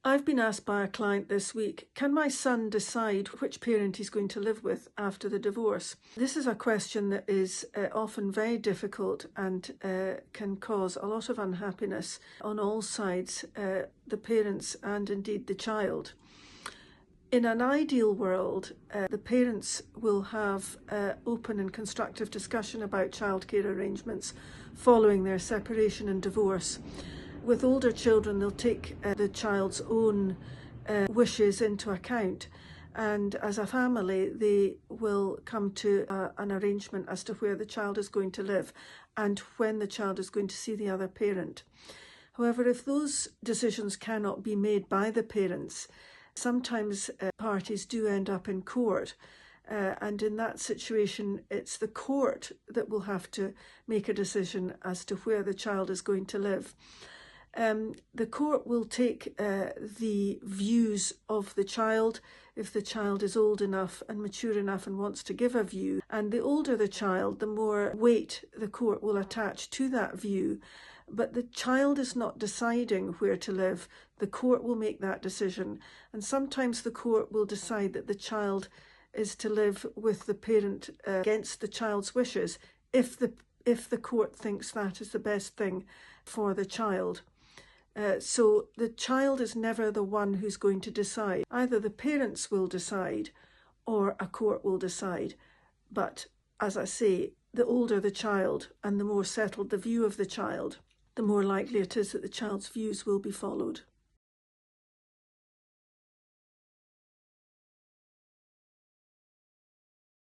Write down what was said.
I've been asked by a client this week, can my son decide which parent he's going to live with after the divorce? This is a question that is often very difficult and can cause a lot of unhappiness on all sides, the parents and indeed the child. In an ideal world, the parents will have open and constructive discussion about childcare arrangements following their separation and divorce. With older children, they'll take the child's own wishes into account, and as a family they will come to an arrangement as to where the child is going to live and when the child is going to see the other parent. However, if those decisions cannot be made by the parents, sometimes parties do end up in court. And in that situation, it's the court that will have to make a decision as to where the child is going to live. The court will take the views of the child if the child is old enough and mature enough and wants to give a view. And the older the child, the more weight the court will attach to that view. But the child is not deciding where to live. The court will make that decision. And sometimes the court will decide that the child is to live with the parent against the child's wishes if the court thinks that is the best thing for the child. So the child is never the one who's going to decide. Either the parents will decide or a court will decide. But as I say, the older the child and the more settled the view of the child, the more likely it is that the child's views will be followed.